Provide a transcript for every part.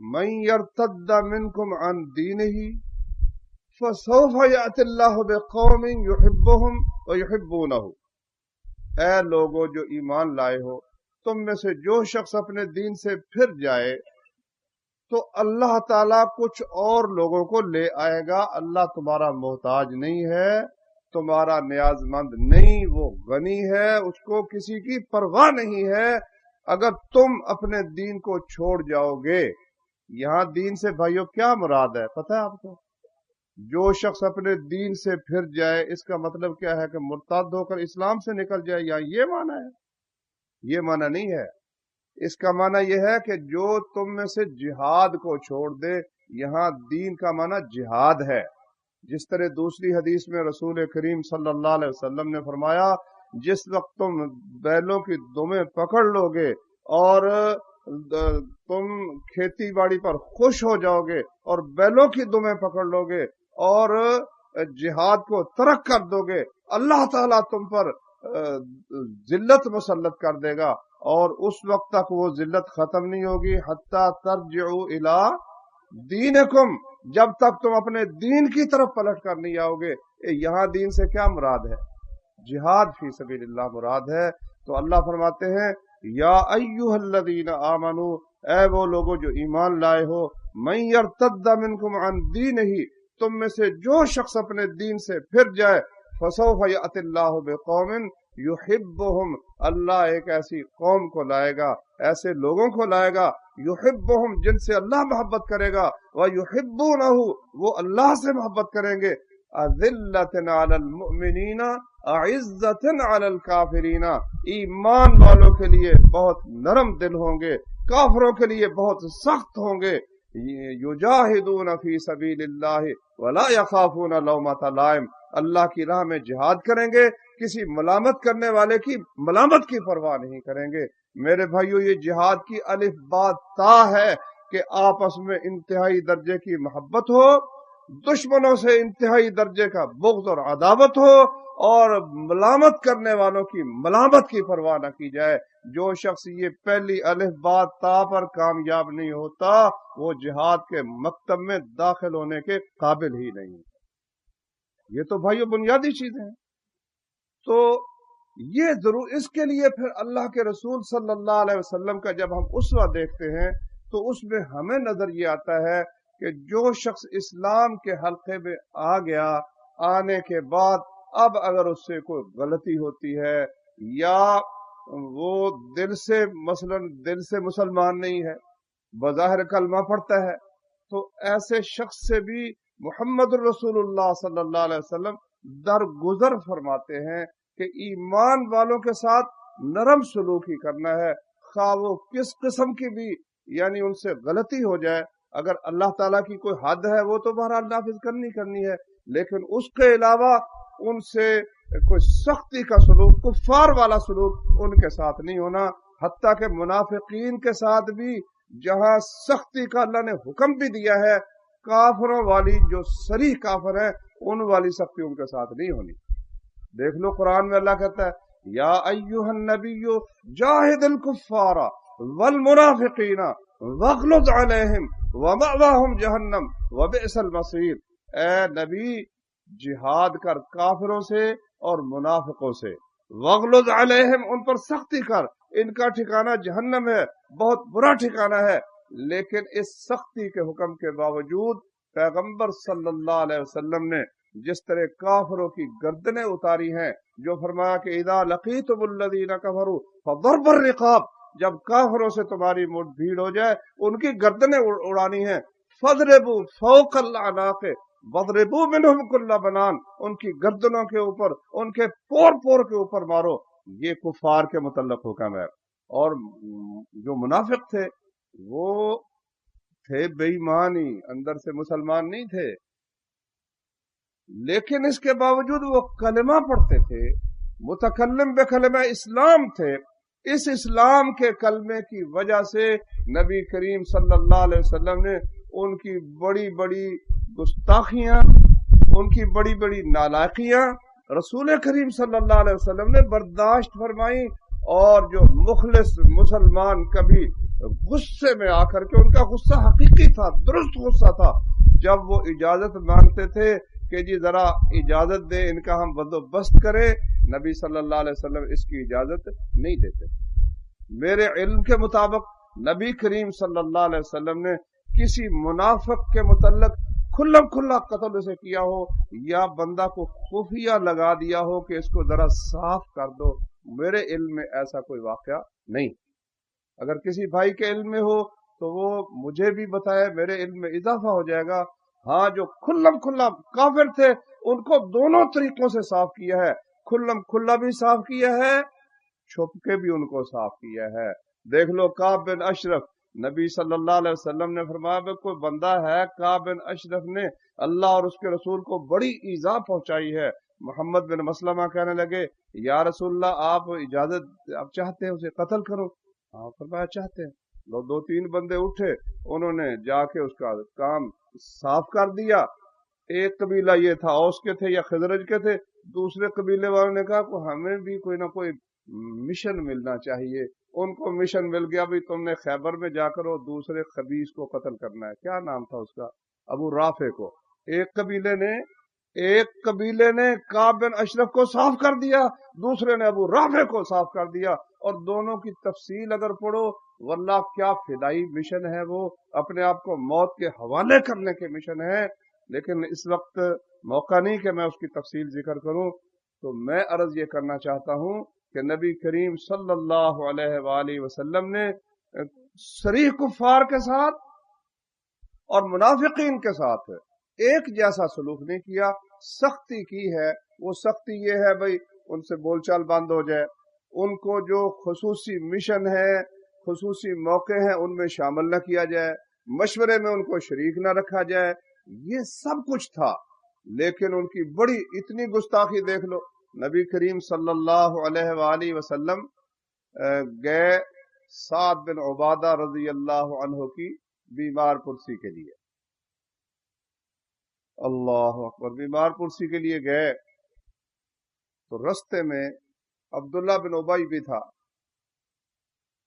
من یرتد منکم عن دینہ فسوف یأتی اللہ بقوم یحبہم ویحبونہ، اے لوگوں جو ایمان لائے ہو، تم میں سے جو شخص اپنے دین سے پھر جائے تو اللہ تعالیٰ کچھ اور لوگوں کو لے آئے گا۔ اللہ تمہارا محتاج نہیں ہے، تمہارا نیاز مند نہیں، وہ غنی ہے، اس کو کسی کی پرواہ نہیں ہے۔ اگر تم اپنے دین کو چھوڑ جاؤ گے، یہاں دین سے بھائیو کیا مراد ہے پتہ ہے آپ کو؟ جو شخص اپنے دین سے پھر جائے، اس کا مطلب کیا ہے کہ مرتد ہو کر اسلام سے نکل جائے، یا یہ معنی ہے؟ یہ معنی نہیں ہے۔ اس کا معنی یہ ہے کہ جو تم میں سے جہاد کو چھوڑ دے، یہاں دین کا معنی جہاد ہے۔ جس طرح دوسری حدیث میں رسول کریم صلی اللہ علیہ وسلم نے فرمایا، جس وقت تم بیلوں کی دمیں پکڑ لو گے اور تم کھیتی باڑی پر خوش ہو جاؤ گے اور بیلوں کی دمیں پکڑ لو گے اور جہاد کو ترک کر دو گے، اللہ تعالیٰ تم پر ذلت مسلط کر دے گا، اور اس وقت تک وہ ذلت ختم نہیں ہوگی حتی ترجعوا الی دینکم، جب تک تم اپنے دین کی طرف پلٹ کر نہیں آؤ گے۔ یہاں دین سے کیا مراد ہے؟ جہاد فی سبیل اللہ مراد ہے۔ تو اللہ فرماتے ہیں یا ایھا الذین آمنوا، اے وہ لوگوں جو ایمان لائے ہو، من یرتد منکم عن دینہ، تم میں سے جو شخص اپنے دین سے پھر جائے، فسوف یأتی اللہ بقوم یحبہم، اللہ ایک ایسی قوم کو لائے گا، ایسے لوگوں کو لائے گا، یحبہم جن سے اللہ محبت کرے گا، ویحبونہ وہ اللہ سے محبت کریں گے، اذلۃ علی المؤمنین اعزۃ علی الکافرین، ایمان والوں کے لیے بہت نرم دل ہوں گے، کافروں کے لیے بہت سخت ہوں گے، یجاہدون فی سبیل اللہ ولا یخافون لومۃ لائم، اللہ کی راہ میں جہاد کریں گے، کسی ملامت کرنے والے کی ملامت کی پرواہ نہیں کریں گے۔ میرے بھائیو، یہ جہاد کی الف با تا ہے کہ آپس میں انتہائی درجے کی محبت ہو، دشمنوں سے انتہائی درجے کا بغض اور عداوت ہو، اور ملامت کرنے والوں کی ملامت کی پرواہ نہ کی جائے۔ جو شخص یہ پہلی الف با تا پر کامیاب نہیں ہوتا، وہ جہاد کے مکتب میں داخل ہونے کے قابل ہی نہیں۔ یہ تو بھائیو بنیادی چیزیں ہیں۔ تو یہ ضرور، اس کے لیے پھر اللہ کے رسول صلی اللہ علیہ وسلم کا جب ہم اسوہ دیکھتے ہیں تو اس میں ہمیں نظر یہ آتا ہے کہ جو شخص اسلام کے حلقے میں آ گیا، آنے کے بعد اب اگر اس سے کوئی غلطی ہوتی ہے یا وہ دل سے مسلمان نہیں ہے، بظاہر کلمہ پڑھتا ہے، تو ایسے شخص سے بھی محمد الرسول اللہ صلی اللہ علیہ وسلم درگزر فرماتے ہیں کہ ایمان والوں کے ساتھ نرم سلوک ہی کرنا ہے، خواہ وہ کس قسم کی بھی یعنی ان سے غلطی ہو جائے۔ اگر اللہ تعالیٰ کی کوئی حد ہے وہ تو بہرحال نافذ کرنی ہے، لیکن اس کے علاوہ ان سے کوئی سختی کا سلوک، کفار والا سلوک ان کے ساتھ نہیں ہونا۔ حتیٰ کہ منافقین کے ساتھ بھی جہاں سختی کا اللہ نے حکم بھی دیا ہے، کافروں والی جو صریح کافر ہیں ان والی سختی ان کے ساتھ نہیں ہونی۔ دیکھ لو قرآن میں اللہ کہتا ہے یا ایھا النبی جاہد الکفار والمنافقین واغلظ علیہم ومأواہم جہنم وبئس المصیر، اے نبی جہاد کر کافروں سے اور منافقوں سے، واغلظ علیہم ان پر سختی کر، ان کا ٹھکانہ جہنم ہے، بہت برا ٹھکانہ ہے۔ لیکن اس سختی کے حکم کے باوجود پیغمبر صلی اللہ علیہ وسلم نے جس طرح کافروں کی گردنیں اتاری ہیں، جو فرمایا کہ اذا لقیتم الذین کفروا فضرب الرقاب، جب کافروں سے تمہاری مٹ بھیڑ ہو جائے ان کی گردنیں اڑانی ہیں، فضربوا فوق الاعناق وضربوا منہم کل بنان، ان کی گردنوں کے اوپر، ان کے پور کے اوپر مارو۔ یہ کفار کے متعلق حکم ہے۔ اور جو منافق تھے وہ تھے بے ایمانی، اندر سے مسلمان نہیں تھے، لیکن اس کے باوجود وہ کلمہ پڑھتے تھے، متکلم بکلمہ اسلام تھے۔ اس اسلام کے کلمے کی وجہ سے نبی کریم صلی اللہ علیہ وسلم نے ان کی بڑی بڑی گستاخیاں، ان کی بڑی بڑی نالائقیاں رسول کریم صلی اللہ علیہ وسلم نے برداشت فرمائی، اور جو مخلص مسلمان کبھی غصے میں آ کر کے، ان کا غصہ حقیقی تھا، درست غصہ تھا، جب وہ اجازت مانگتے تھے کہ جی ذرا اجازت دے، ان کا ہم بندوبست کریں، نبی صلی اللہ علیہ وسلم اس کی اجازت نہیں دیتے۔ میرے علم کے مطابق نبی کریم صلی اللہ علیہ وسلم نے کسی منافق کے متعلق کھلم کھلا قتل اسے کیا ہو، یا بندہ کو خفیہ لگا دیا ہو کہ اس کو ذرا صاف کر دو، میرے علم میں ایسا کوئی واقعہ نہیں۔ اگر کسی بھائی کے علم میں ہو تو وہ مجھے بھی بتائے، میرے علم میں اضافہ ہو جائے گا۔ ہاں، جو کھلم کھلا کافر تھے ان کو دونوں طریقوں سے صاف کیا ہے، کھلم کھلا بھی صاف کیا ہے، چھپ کے بھی ان کو صاف کیا ہے۔ دیکھ لو کعب بن اشرف، نبی صلی اللہ علیہ وسلم نے فرمایا کہ کوئی بندہ ہے، کعب بن اشرف نے اللہ اور اس کے رسول کو بڑی ایذا پہنچائی ہے۔ محمد بن مسلمہ کہنے لگے یا رسول اللہ، آپ اجازت آپ چاہتے ہیں اسے قتل کرو؟ ہاں فرمایا چاہتے ہیں۔ لو، 2-3 بندے اٹھے، انہوں نے جا کے اس کا کام صاف کر دیا۔ ایک قبیلہ یہ تھا، اوس کے تھے یا خزرج کے تھے، دوسرے قبیلے والوں نے کہا کہ ہمیں بھی کوئی نہ کوئی مشن ملنا چاہیے۔ ان کو مشن مل گیا، بھی تم نے خیبر میں جا کر وہ دوسرے خبیث کو قتل کرنا ہے، کیا نام تھا اس کا، ابو رافع کو۔ ایک قبیلے نے کعب بن اشرف کو صاف کر دیا، دوسرے نے ابو رافع کو صاف کر دیا، اور دونوں کی تفصیل اگر پڑھو، واللہ کیا فدائی مشن ہے، وہ اپنے آپ کو موت کے حوالے کرنے کے مشن ہے۔ لیکن اس وقت موقع نہیں کہ میں اس کی تفصیل ذکر کروں، تو میں عرض یہ کرنا چاہتا ہوں کہ نبی کریم صلی اللہ علیہ وآلہ وسلم نے صریح کفار کے ساتھ اور منافقین کے ساتھ ایک جیسا سلوک نہیں کیا، سختی کی ہے۔ وہ سختی یہ ہے بھئی ان سے بول چال بند ہو جائے، ان کو جو خصوصی مشن ہے، خصوصی موقع ہیں، ان میں شامل نہ کیا جائے، مشورے میں ان کو شریک نہ رکھا جائے، یہ سب کچھ تھا۔ لیکن ان کی بڑی اتنی گستاخی دیکھ لو، نبی کریم صلی اللہ علیہ وآلہ وسلم گئے سعد بن عبادہ رضی اللہ عنہ کی بیمار پرسی کے لیے، اللہ اکبر، بیمار پرسی کے لیے گئے تو رستے میں عبداللہ بن ابی بھی تھا،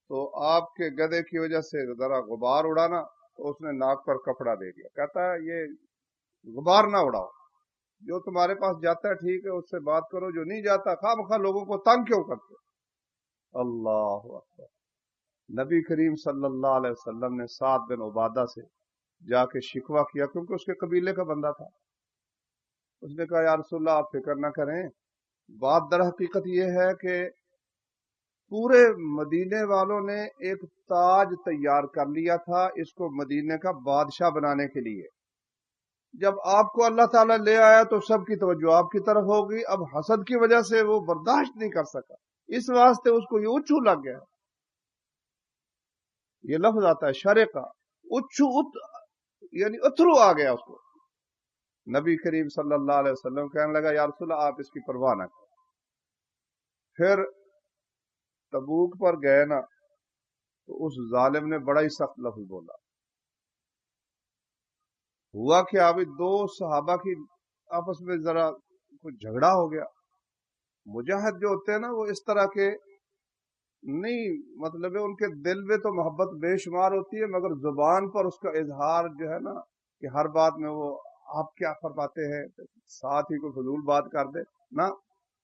تو آپ کے گدھے کی وجہ سے ذرا غبار اڑانا، تو اس نے ناک پر کپڑا دے دیا، کہتا ہے یہ غبار نہ اڑاؤ، جو تمہارے پاس جاتا ہے ٹھیک ہے اس سے بات کرو، جو نہیں جاتا خواہ مخواہ لوگوں کو تنگ کیوں کرتے۔ اللہ اکبر، نبی کریم صلی اللہ علیہ وسلم نے سعد بن عبادہ سے جا کے شکوہ کیا، کیونکہ اس کے قبیلے کا بندہ تھا۔ اس نے کہا یا رسول اللہ آپ فکر نہ کریں، بات در حقیقت یہ ہے کہ پورے مدینے والوں نے ایک تاج تیار کر لیا تھا اس کو مدینے کا بادشاہ بنانے کے لیے، جب آپ کو اللہ تعالیٰ لے آیا تو سب کی توجہ آپ کی طرف ہوگی، اب حسد کی وجہ سے وہ برداشت نہیں کر سکا، اس واسطے اس کو یہ اچھو لگ گیا۔ یہ لفظ آتا ہے شرے کا، یعنی اتھرو آ گیا اس کو۔ نبی کریم صلی اللہ علیہ وسلم کہنے لگا یا رسول اللہ آپ اس کی پرواہ نہ کریں۔ پھر تبوک پر گئے نا، تو اس ظالم نے بڑا ہی سخت لفظ بولا۔ ہوا کیا، ابھی 2 صحابہ کی آپس میں ذرا کچھ جھگڑا ہو گیا۔ مجاہد جو ہوتے ہیں نا وہ اس طرح کے نہیں، مطلب ہے ان کے دل میں تو محبت بے شمار ہوتی ہے، مگر زبان پر اس کا اظہار جو ہے نا کہ ہر بات میں وہ آپ کیا فرماتے ہیں، ساتھ ہی کوئی فضول بات کر دے نا،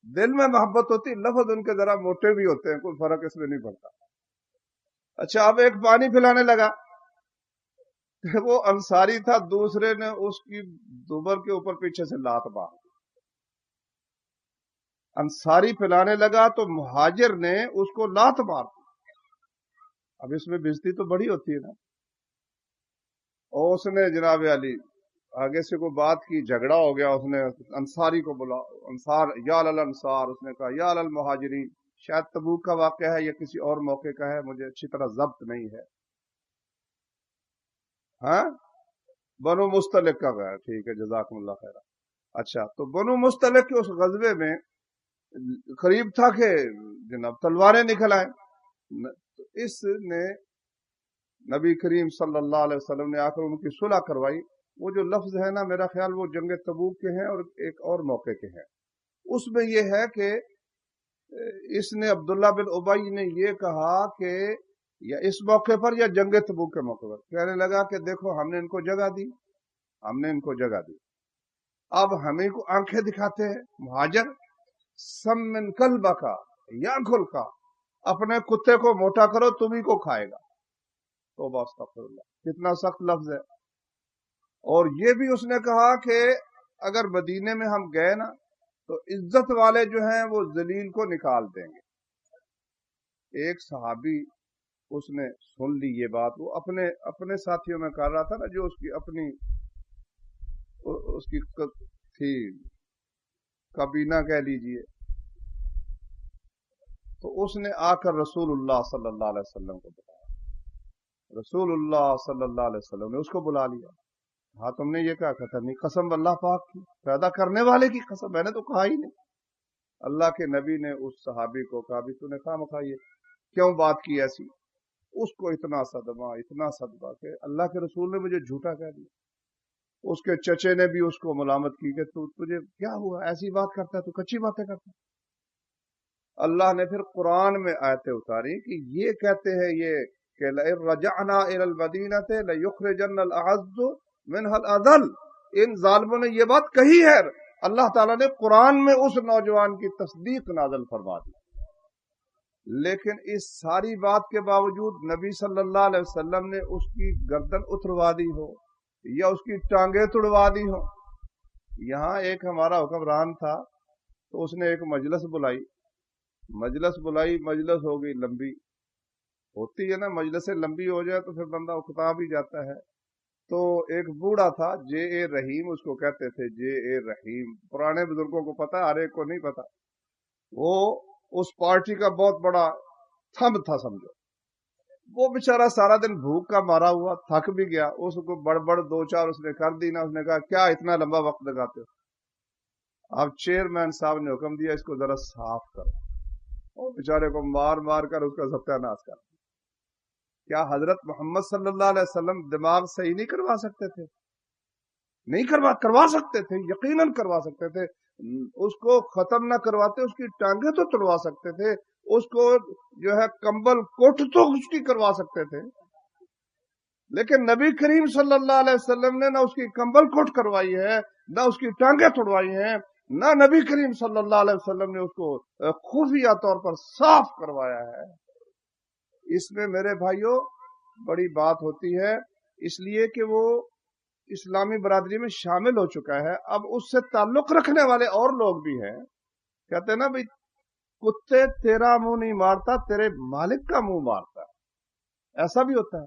دل میں محبت ہوتی، لفظ ان کے ذرا موٹے بھی ہوتے ہیں، کوئی فرق اس میں نہیں پڑتا۔ اچھا، اب ایک پانی پلانے لگا، وہ انصاری تھا، دوسرے نے اس کی دوبر کے اوپر پیچھے سے لات مار، انصاری پلانے لگا تو مہاجر نے اس کو لات مار۔ اب اس میں بےزتی تو بڑی ہوتی ہے نا، اور اس نے جناب علی آگے سے کوئی بات کی، جھگڑا ہو گیا، اس نے انصاری کو بولا، انصار یا الانصار، اس نے کہا یا المہاجرین، شاید تبوک کا واقعہ ہے یا کسی اور موقع کا ہے، مجھے اچھی طرح ضبط نہیں ہے۔ ہاں، بنو مستلق کا گیا، ٹھیک ہے جزاکم اللہ خیر۔ اچھا، تو بنو مستلق کے اس غزوے میں قریب تھا کہ جناب تلواریں نکل آئے، تو اس نے نبی کریم صلی اللہ علیہ وسلم نے آ کر ان کی صلح کروائی۔ وہ جو لفظ ہے نا، میرا خیال وہ جنگ تبوک کے ہیں اور ایک اور موقع کے ہیں، اس میں یہ ہے کہ اس نے عبداللہ بن ابی نے یہ کہا کہ یا اس موقع پر یا جنگ تبوک کے موقع پر، کہنے لگا کہ دیکھو ہم نے ان کو جگہ دی، ہم نے ان کو جگہ دی، اب ہمیں کو آنکھیں دکھاتے ہیں مہاجر، سم من کلبہ کا یا کھل کا، اپنے کتے کو موٹا کرو تم ہی کو کھائے گا۔ توبہ استغفر اللہ، کتنا سخت لفظ ہے۔ اور یہ بھی اس نے کہا کہ اگر مدینے میں ہم گئے نا تو عزت والے جو ہیں وہ ذلیل کو نکال دیں گے۔ ایک صحابی اس نے سن لی یہ بات، وہ اپنے ساتھیوں میں کر رہا تھا نا، جو اس کی اپنی اس کی تھی کابینہ کہہ لیجئے، تو اس نے آ کر رسول اللہ صلی اللہ علیہ وسلم کو بتایا۔ رسول اللہ صلی اللہ علیہ وسلم نے اس کو بلا لیا، ہاں تم نے یہ کہا، کہتا نہیں، قسم اللہ پاک کی، پیدا کرنے والے کی قسم، میں نے تو کہا ہی نہیں۔ اللہ کے نبی نے اس صحابی کو کہا بھی تو نے خواہ مخواہ یہ کیوں بات کی ایسی؟ اس کو اتنا صدمہ کہ اللہ کے رسول نے مجھے جھوٹا کہہ دیا۔ اس کے چچے نے بھی اس کو ملامت کی کہ تجھے کیا ہوا، ایسی بات کرتا ہے، تو کچی باتیں کرتا ہے۔ اللہ نے پھر قرآن میں آیتیں اتاری کہ یہ کہتے ہیں یہ کہ لَإِن رَجَعْنَا إِلَى الْمَدِينَةِ لَيُخْرِجَنَّ الْأَعَزُّ مِنْهَا الْأَذَلَّ، ان ظالموں نے یہ بات کہی ہے۔ اللہ تعالیٰ نے قرآن میں اس نوجوان کی تصدیق نازل فرما دی، لیکن اس ساری بات کے باوجود نبی صلی اللہ علیہ وسلم نے اس کی گردن اتروا دی ہو یا اس کی ٹانگیں توڑوا دی ہو۔ یہاں ایک ہمارا حکمران تھا، تو اس نے ایک مجلس بلائی، مجلس ہو گئی لمبی، ہوتی ہے نا مجلس لمبی ہو جائے تو پھر بندہ اکتا بھی جاتا ہے۔ تو ایک بوڑھا تھا، جے اے رحیم اس کو کہتے تھے، جے اے رحیم، پرانے بزرگوں کو پتا، ہر ایک کو نہیں پتا۔ وہ اس پارٹی کا بہت بڑا تھمب تھا سمجھو۔ وہ بیچارہ سارا دن بھوک کا مارا ہوا، تھک بھی گیا، اس کو بڑبڑ دو چار اس نے کر دی نا، اس نے کہا کیا اتنا لمبا وقت لگاتے ہو؟ اب چیئرمین صاحب نے حکم دیا اس کو ذرا صاف کرو، اور بیچارے کو مار مار کر اس کا ستیہ ناش کر۔ کیا حضرت محمد صلی اللہ علیہ وسلم دماغ صحیح نہیں کروا سکتے تھے؟ نہیں کروا سکتے تھے، یقیناً کروا سکتے تھے۔ اس کو ختم نہ کرواتے، اس کی ٹانگیں تو توڑوا سکتے تھے، اس کو جو ہے کمبل کوٹ تو اس کی کروا سکتے تھے، لیکن نبی کریم صلی اللہ علیہ وسلم نے نہ اس کی کمبل کوٹ کروائی ہے، نہ اس کی ٹانگیں توڑوائی ہیں، نہ نبی کریم صلی اللہ علیہ وسلم نے اس کو خفیہ طور پر صاف کروایا ہے۔ اس میں میرے بھائیوں بڑی بات ہوتی ہے، اس لیے کہ وہ اسلامی برادری میں شامل ہو چکا ہے۔ اب اس سے تعلق رکھنے والے اور لوگ بھی ہیں، کہتے ہیں نا بھائی کتے تیرا منہ نہیں مارتا، تیرے مالک کا منہ مارتا ہے، ایسا بھی ہوتا ہے۔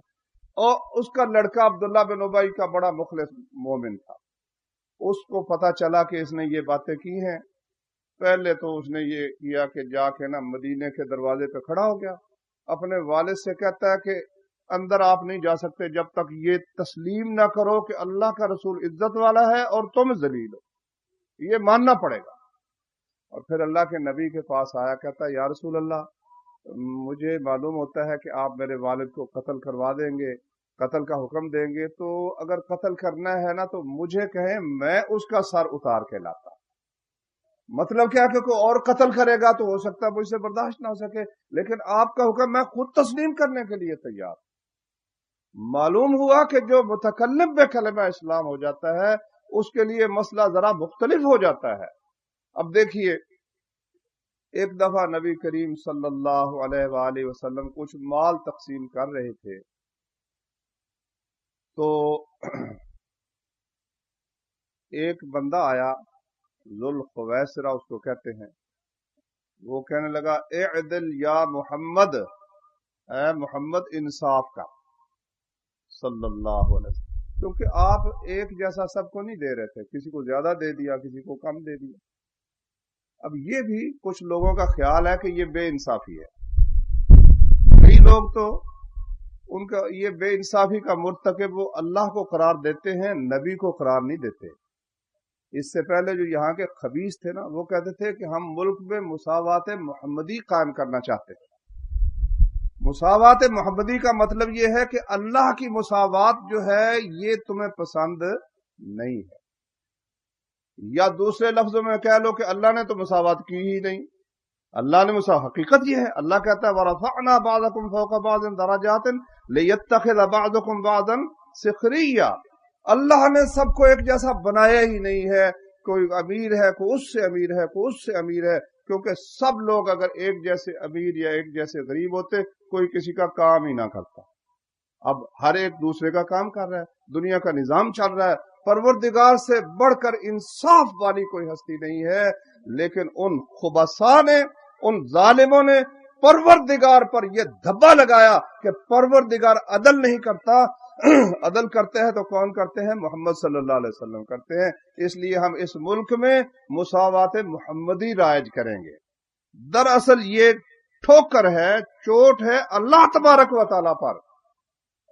اور اس کا لڑکا عبداللہ بن ابی کا بڑا مخلص مومن تھا، اس کو پتا چلا کہ اس نے یہ باتیں کی ہیں، پہلے تو اس نے یہ کیا کہ جا کے نا مدینے کے دروازے پہ کھڑا ہو گیا، اپنے والد سے کہتا ہے کہ اندر آپ نہیں جا سکتے جب تک یہ تسلیم نہ کرو کہ اللہ کا رسول عزت والا ہے اور تم ذلیل ہو، یہ ماننا پڑے گا۔ اور پھر اللہ کے نبی کے پاس آیا، کہتا ہے یا رسول اللہ، مجھے معلوم ہوتا ہے کہ آپ میرے والد کو قتل کروا دیں گے، قتل کا حکم دیں گے، تو اگر قتل کرنا ہے نا تو مجھے کہیں، میں اس کا سر اتار کے لاتا۔ مطلب کیا کہ کوئی اور قتل کرے گا تو ہو سکتا ہے مجھ سے برداشت نہ ہو سکے، لیکن آپ کا حکم میں خود تسلیم کرنے کے لیے تیار۔ معلوم ہوا کہ جو متکلم بے کلمہ اسلام ہو جاتا ہے اس کے لیے مسئلہ ذرا مختلف ہو جاتا ہے۔ اب دیکھیے، ایک دفعہ نبی کریم صلی اللہ علیہ وآلہ وسلم کچھ مال تقسیم کر رہے تھے، تو ایک بندہ آیا، ذوالخویسرہ اس کو کہتے ہیں، وہ کہنے لگا اعدل یا محمد، اے محمد انصاف کا، صلی اللہ علیہ وسلم، کیونکہ آپ ایک جیسا سب کو نہیں دے رہے تھے، کسی کو زیادہ دے دیا، کسی کو کم دے دیا۔ اب یہ بھی کچھ لوگوں کا خیال ہے کہ یہ بے انصافی ہے، کئی لوگ تو ان کا یہ بے انصافی کا مرتکب وہ اللہ کو قرار دیتے ہیں، نبی کو قرار نہیں دیتے۔ اس سے پہلے جو یہاں کے خبیث تھے نا، وہ کہتے تھے کہ ہم ملک میں مساوات محمدی قائم کرنا چاہتے ہیں۔ مساوات محمدی کا مطلب یہ ہے کہ اللہ کی مساوات جو ہے یہ تمہیں پسند نہیں ہے، یا دوسرے لفظوں میں کہہ لو کہ اللہ نے تو مساوات کی ہی نہیں، اللہ نے حقیقت یہ ہے، اللہ کہتا ہے وَرَفَعْنَا بَعْضَكُمْ فَوْقَ بَعْضٍ دَرَجَاتٍ لِيَتَّخِذَ بَعْضُكُمْ بَعْضًا سِخْرِيًّا۔ اللہ نے سب کو ایک جیسا بنایا ہی نہیں ہے، کوئی امیر ہے، کوئی اس سے امیر ہے، کوئی اس سے امیر ہے، کیونکہ سب لوگ اگر ایک جیسے امیر یا ایک جیسے غریب ہوتے کوئی کسی کا کام ہی نہ کرتا۔ اب ہر ایک دوسرے کا کام کر رہا ہے، دنیا کا نظام چل رہا ہے، پروردگار سے بڑھ کر انصاف والی کوئی ہستی نہیں ہے، لیکن ان خبثاء نے، ان ظالموں نے پروردگار پر یہ دھبا لگایا کہ پروردگار عدل نہیں کرتا، عدل کرتے ہیں تو کون کرتے ہیں؟ محمد صلی اللہ علیہ وسلم کرتے ہیں۔ اس لیے ہم اس ملک میں مساوات محمدی رائج کریں گے۔ دراصل یہ ٹھوکر ہے، چوٹ ہے اللہ تبارک و تعالیٰ پر،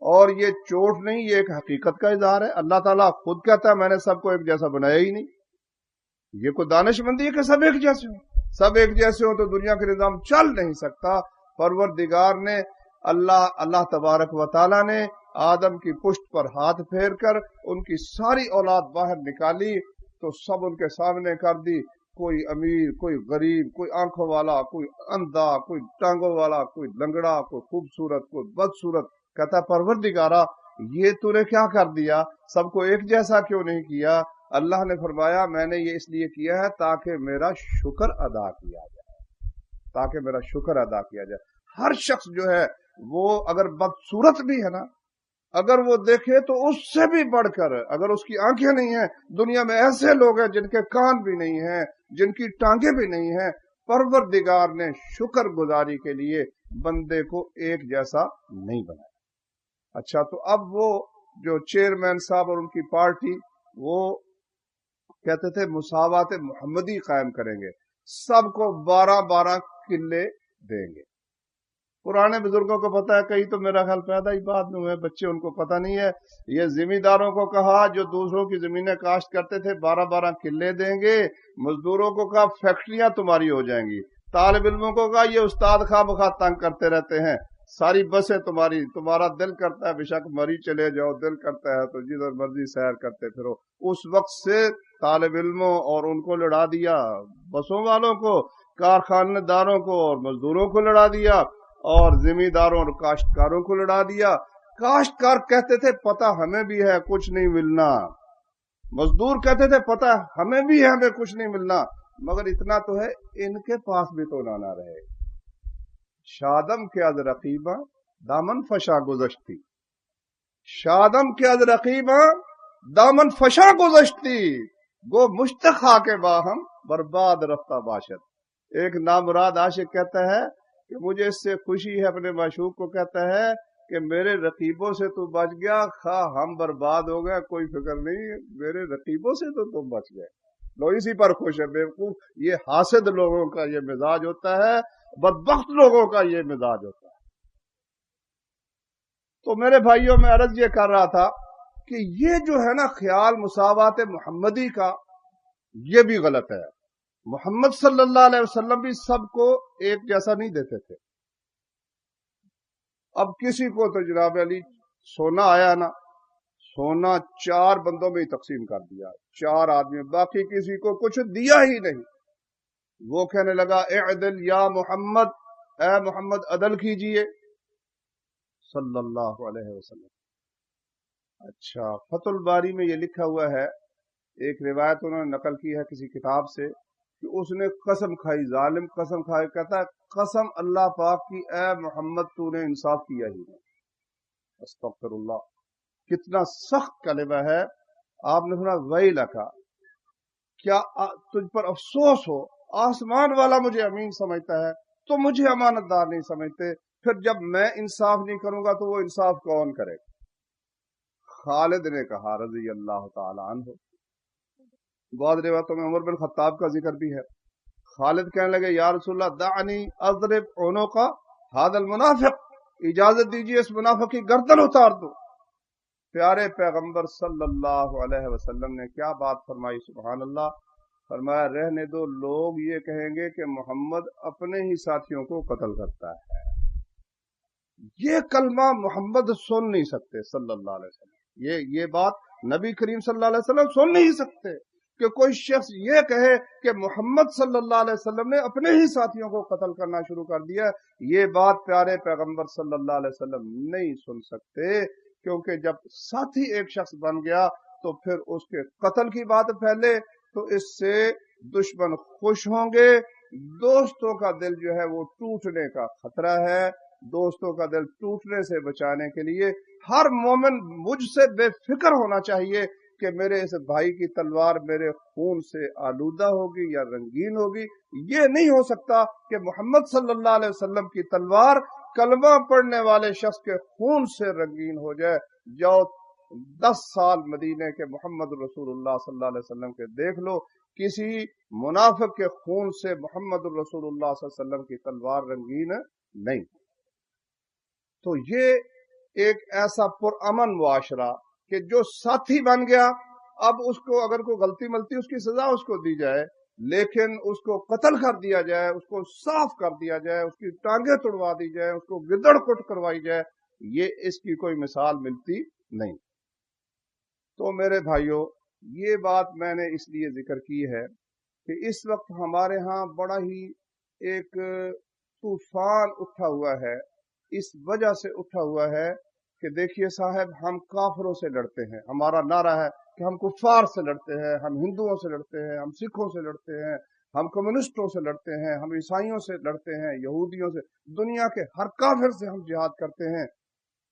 اور یہ چوٹ نہیں، یہ ایک حقیقت کا اظہار ہے۔ اللہ تعالیٰ خود کہتا ہے میں نے سب کو ایک جیسا بنایا ہی نہیں۔ یہ کوئی دانش مندی ہے کہ سب ایک جیسے ہوں؟ سب ایک جیسے ہوں تو دنیا کا نظام چل نہیں سکتا۔ پروردگار نے اللہ تبارک و تعالیٰ نے آدم کی پشت پر ہاتھ پھیر کر ان کی ساری اولاد باہر نکالی تو سب ان کے سامنے کر دی، کوئی امیر، کوئی غریب، کوئی آنکھوں والا، کوئی اندھا، کوئی ٹانگوں والا، کوئی لنگڑا، کوئی خوبصورت، کوئی بدصورت۔ کہتا پروردگارا یہ تو نے کیا کر دیا، سب کو ایک جیسا کیوں نہیں کیا؟ اللہ نے فرمایا میں نے یہ اس لیے کیا ہے تاکہ میرا شکر ادا کیا جائے، تاکہ میرا شکر ادا کیا جائے۔ ہر شخص جو ہے وہ اگر بدصورت بھی ہے نا، اگر وہ دیکھے تو اس سے بھی بڑھ کر، اگر اس کی آنکھیں نہیں ہیں، دنیا میں ایسے لوگ ہیں جن کے کان بھی نہیں ہیں، جن کی ٹانگیں بھی نہیں ہیں، پروردگار نے شکر گزاری کے لیے بندے کو ایک جیسا نہیں بنایا۔ اچھا، تو اب وہ جو چیئرمین صاحب اور ان کی پارٹی وہ کہتے تھے مساوات محمدی قائم کریں گے، سب کو 12 قلعے دیں گے۔ پرانے بزرگوں کو پتا ہے، کئی تو میرا خیال پیدا ہی بعد میں ہوئے، بچے ان کو پتہ نہیں ہے۔ یہ زمینداروں کو کہا جو دوسروں کی زمینیں کاشت کرتے تھے 12 قلعے دیں گے، مزدوروں کو کہا فیکٹریاں تمہاری ہو جائیں گی، طالب علموں کو کہا یہ استاد خواہ بخواہ تنگ کرتے رہتے ہیں، ساری بسیں تمہارا دل کرتا ہے بے شک مری چلے جاؤ، دل کرتا ہے تو جدھر مرضی سیر کرتے پھرو۔ اس وقت سے طالب علموں اور ان کو لڑا دیا، بسوں والوں کو، کارخانے داروں کو اور مزدوروں کو لڑا دیا، اور زمینداروں اور کاشتکاروں کو لڑا دیا۔ کاشتکار کہتے تھے پتہ ہمیں بھی ہے کچھ نہیں ملنا، مزدور کہتے تھے پتہ ہمیں بھی ہے ہمیں کچھ نہیں ملنا، مگر اتنا تو ہے ان کے پاس بھی تو نہ رہے۔ شادم کے از رقیباں دامن فشا گزشتی، شادم کے از رقیباں دامن فشا گزشتی، گو مشتخا کے باہم برباد رفتہ باشد۔ ایک نامراد عاشق کہتا ہے کہ مجھے اس سے خوشی ہے، اپنے معشوق کو کہتا ہے کہ میرے رقیبوں سے تو بچ گیا، خواہ ہم برباد ہو گئے کوئی فکر نہیں، میرے رقیبوں سے تو تم بچ گئے، لو اسی پر خوش ہے۔ بیوقوف، یہ حاسد لوگوں کا یہ مزاج ہوتا ہے، بدبخت لوگوں کا یہ مزاج ہوتا ہے۔ تو میرے بھائیوں میں عرض یہ کر رہا تھا کہ یہ جو ہے نا خیال مساوات محمدی کا، یہ بھی غلط ہے۔ محمد صلی اللہ علیہ وسلم بھی سب کو ایک جیسا نہیں دیتے تھے۔ اب کسی کو تو جناب علی سونا آیا نا، سونا 4 بندوں میں ہی تقسیم کر دیا، 4 آدمی، باقی کسی کو کچھ دیا ہی نہیں۔ وہ کہنے لگا اعدل یا محمد، اے محمد عدل کیجئے صلی اللہ علیہ وسلم۔ اچھا، فتح الباری میں یہ لکھا ہوا ہے، ایک روایت انہوں نے نقل کی ہے کسی کتاب سے کہ اس نے قسم کھائی، ظالم قسم کھائی، کہتا ہے قسم اللہ پاک کی اے محمد تو نے انصاف کیا ہی نہیں۔ استغفر اللہ، کتنا سخت کلمہ ہے۔ آپ نے سنا ویلک، کیا تجھ پر افسوس ہو، آسمان والا مجھے امین سمجھتا ہے تو مجھے امانت دار نہیں سمجھتے، پھر جب میں انصاف نہیں کروں گا تو وہ انصاف کون کرے گا؟ خالد نے کہا رضی اللہ تعالی عنہ، بعض روایتوں میں عمر بن خطاب کا ذکر بھی ہے، خالد کہنے لگے یا رسول اللہ دعنی اضرب عنق ھذا المنافق، اجازت دیجیے اس منافق کی گردن اتار دو۔ پیارے پیغمبر صلی اللہ علیہ وسلم نے کیا بات فرمائی، سبحان اللہ، فرمایا رہنے دو، لوگ یہ کہیں گے کہ محمد اپنے ہی ساتھیوں کو قتل کرتا ہے۔ یہ کلمہ محمد سن نہیں سکتے صلی اللہ علیہ وسلم، یہ بات نبی کریم صلی اللہ علیہ وسلم سن نہیں سکتے۔ کہ کوئی شخص یہ کہے کہ محمد صلی اللہ علیہ وسلم نے اپنے ہی ساتھیوں کو قتل کرنا شروع کر دیا، یہ بات پیارے پیغمبر صلی اللہ علیہ وسلم نہیں سن سکتے، کیونکہ جب ساتھی ایک شخص بن گیا تو پھر اس کے قتل کی بات پھیلے تو اس سے دشمن خوش ہوں گے، دوستوں کا دل جو ہے وہ ٹوٹنے کا خطرہ ہے۔ دوستوں کا دل ٹوٹنے سے بچانے کے لیے ہر مومن مجھ سے بے فکر ہونا چاہیے کہ میرے اس بھائی کی تلوار میرے خون سے آلودہ ہوگی یا رنگین ہوگی۔ یہ نہیں ہو سکتا کہ محمد صلی اللہ علیہ وسلم کی تلوار کلمہ پڑھنے والے شخص کے خون سے رنگین ہو جائے۔ جو 10 سال مدینے کے محمد رسول اللہ صلی اللہ علیہ وسلم کے دیکھ لو، کسی منافق کے خون سے محمد رسول اللہ صلی اللہ علیہ وسلم کی تلوار رنگین نہیں۔ تو یہ ایک ایسا پرامن معاشرہ کہ جو ساتھی بن گیا، اب اس کو اگر کوئی غلطی ملتی اس کی سزا اس کو دی جائے، لیکن اس کو قتل کر دیا جائے، اس کو صاف کر دیا جائے، اس کی ٹانگیں توڑوا دی جائے، اس کو گدڑ کٹ کروائی جائے، یہ اس کی کوئی مثال ملتی نہیں۔ تو میرے بھائیوں، یہ بات میں نے اس لیے ذکر کی ہے کہ اس وقت ہمارے ہاں بڑا ہی ایک طوفان اٹھا ہوا ہے، اس وجہ سے اٹھا ہوا ہے کہ دیکھیے صاحب، ہم کافروں سے لڑتے ہیں، ہمارا نعرہ ہے کہ ہم کفار سے لڑتے ہیں، ہم ہندوؤں سے لڑتے ہیں، ہم سکھوں سے لڑتے ہیں، ہم کمیونسٹوں سے لڑتے ہیں، ہم عیسائیوں سے لڑتے ہیں، یہودیوں سے، دنیا کے ہر کافر سے ہم جہاد کرتے ہیں۔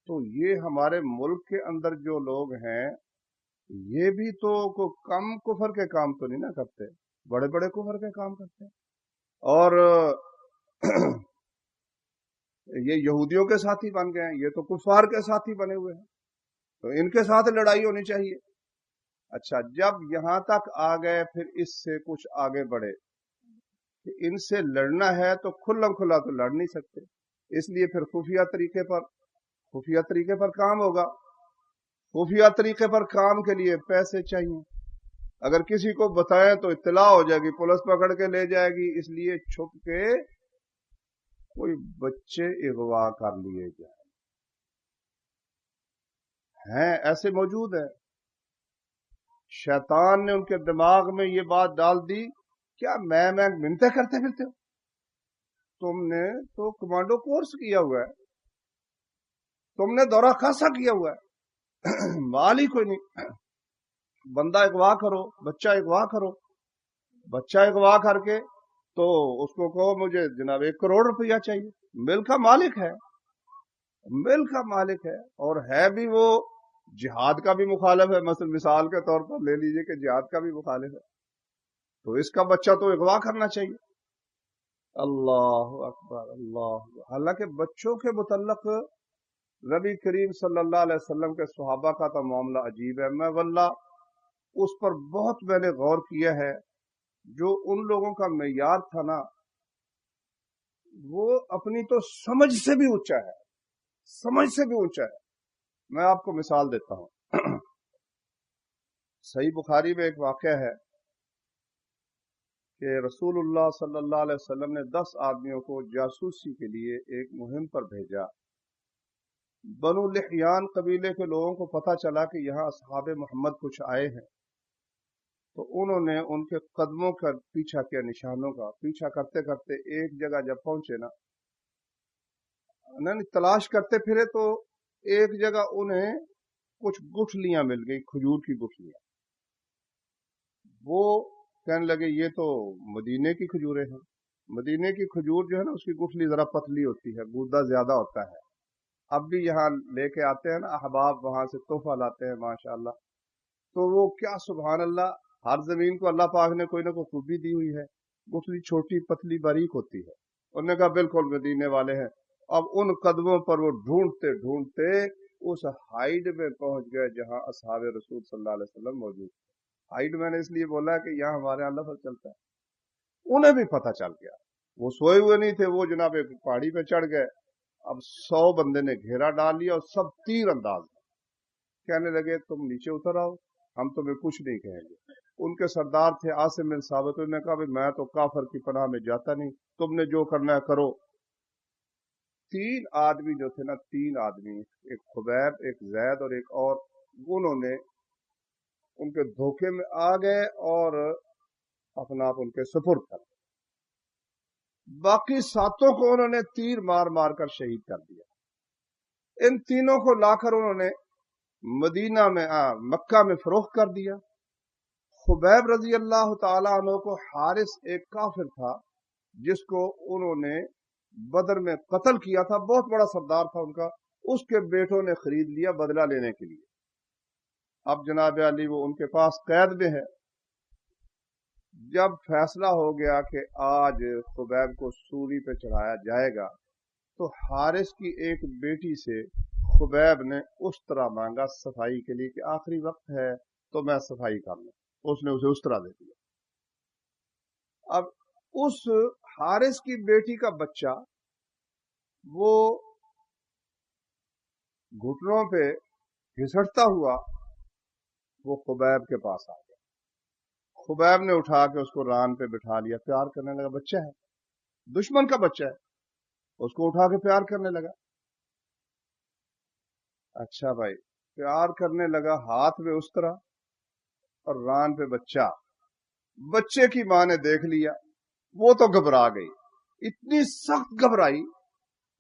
تو یہ ہمارے ملک کے اندر جو لوگ ہیں یہ بھی تو کم کفر کے کام تو نہیں نہ کرتے، بڑے بڑے کفر کے کام کرتے ہیں، اور یہ یہودیوں کے ساتھی بن گئے ہیں، یہ تو کفار کے ساتھی بنے ہوئے ہیں، تو ان کے ساتھ لڑائی ہونی چاہیے۔ اچھا، جب یہاں تک آ گئے پھر اس سے کچھ آگے بڑھے کہ ان سے لڑنا ہے تو کھلم کھلا تو لڑ نہیں سکتے، اس لیے پھر خفیہ طریقے پر کام ہوگا۔ خفیہ طریقے پر کام کے لیے پیسے چاہیے، اگر کسی کو بتائیں تو اطلاع ہو جائے گی، پولیس پکڑ کے لے جائے گی، اس لیے چھپ کے کوئی بچے اغوا کر لیے جائیں، ہیں ایسے موجود ہیں۔ شیطان نے ان کے دماغ میں یہ بات ڈال دی، کیا میں منتیں کرتے پھرتے ہو؟ تم نے تو کمانڈو کورس کیا ہوا ہے، تم نے دورہ خاصہ کیا ہوا ہے، مال ہی کوئی نہیں، بندہ اغوا کرو، بچہ اغوا کرو، بچہ اغوا کر کے تو اس کو کہو مجھے جناب 1 کروڑ روپیہ چاہیے، ملک کا مالک ہے، ملک کا مالک ہے، اور ہے بھی وہ جہاد کا بھی مخالف ہے، مثال کے طور پر لے لیجئے کہ جہاد کا بھی مخالف ہے، تو اس کا بچہ تو اغوا کرنا چاہیے۔ اللہ اکبر، اللہ، حالانکہ بچوں کے متعلق نبی کریم صلی اللہ علیہ وسلم کے صحابہ کا تو معاملہ عجیب ہے، میں واللہ اس پر بہت میں نے غور کیا ہے۔ جو ان لوگوں کا معیار تھا نا، وہ اپنی تو سمجھ سے بھی اونچا ہے، سمجھ سے بھی اونچا ہے۔ میں آپ کو مثال دیتا ہوں، صحیح بخاری میں ایک واقعہ ہے کہ رسول اللہ صلی اللہ علیہ وسلم نے 10 آدمیوں کو جاسوسی کے لیے ایک مہم پر بھیجا۔ بنو لحیان قبیلے کے لوگوں کو پتہ چلا کہ یہاں اصحاب محمد کچھ آئے ہیں، تو انہوں نے ان کے قدموں کا پیچھا کیا، نشانوں کا پیچھا کرتے کرتے ایک جگہ جب پہنچے نا، انہوں نے تلاش کرتے پھرے تو ایک جگہ انہیں کچھ گٹھلیاں مل گئی، کھجور کی گٹھلیاں۔ وہ کہنے لگے یہ تو مدینے کی کھجوریں ہیں، مدینے کی کھجور جو ہے نا اس کی گٹھلی ذرا پتلی ہوتی ہے، گودا زیادہ ہوتا ہے، اب بھی یہاں لے کے آتے ہیں نا احباب، وہاں سے تحفہ لاتے ہیں ماشاءاللہ، تو وہ کیا سبحان اللہ، ہر زمین کو اللہ پاک نے کوئی نہ کوئی خوبی دی ہوئی ہے، گٹھلی چھوٹی پتلی باریک ہوتی ہے، انہوں نے کہا بالکل مدینے والے ہیں۔ اب ان قدموں پر وہ ڈھونڈتے ڈھونڈتے اس ہائیڈ میں پہنچ گئے جہاں اصحاب رسول صلی اللہ علیہ وسلم موجود تھے۔ ہائیڈ میں نے اس لیے بولا کہ یہاں ہمارے یہاں لفظ چلتا ہے، انہیں بھی پتہ چل گیا، وہ سوئے ہوئے نہیں تھے، وہ جناب ایک پہاڑی پہ چڑھ گئے، اب 100 بندے نے گھیرا ڈال لیا اور سب تیر انداز کہنے لگے تم نیچے اتر آؤ، ہم تمہیں کچھ نہیں کہیں گے۔ ان کے سردار تھے عاصم بن ثابت، انہوں نے کہا بھائی میں تو کافر کی پناہ میں جاتا نہیں، تم نے جو کرنا ہے کرو۔ 3 آدمی جو تھے نا، 3 آدمی، ایک خبیب، ایک زید اور ایک اور، انہوں نے ان کے دھوکے میں آ گئے اور اپنا آپ ان کے سپرد کر دیا۔ باقی ساتوں کو انہوں نے تیر مار مار کر شہید کر دیا۔ ان تینوں کو لا کر انہوں نے مدینہ میں مکہ میں فروخت کر دیا۔ خبیب رضی اللہ تعالیٰ عنہ کو حارث ایک کافر تھا جس کو انہوں نے بدر میں قتل کیا تھا، بہت بڑا سردار تھا ان کا، اس کے بیٹوں نے خرید لیا بدلہ لینے کے لیے۔ اب جناب علی وہ ان کے پاس قید میں ہے۔ جب فیصلہ ہو گیا کہ آج خبیب کو سولی پہ چڑھایا جائے گا تو حارث کی ایک بیٹی سے خبیب نے اس طرح مانگا صفائی کے لیے کہ آخری وقت ہے تو میں صفائی کر لوں، اس نے اسے اس طرح دے دیا۔ اب اس حارث کی بیٹی کا بچہ وہ گھٹنوں پہ گھسٹتا ہوا وہ خبیب کے پاس آ گیا۔ خبیب نے اٹھا کے اس کو ران پہ بٹھا لیا، پیار کرنے لگا، بچہ ہے، دشمن کا بچہ ہے، اس کو اٹھا کے پیار کرنے لگا۔ اچھا بھائی، پیار کرنے لگا، ہاتھ میں اس طرح اور ران پہ بچہ۔ بچے کی ماں نے دیکھ لیا، وہ تو گھبرا گئی، اتنی سخت گھبرائی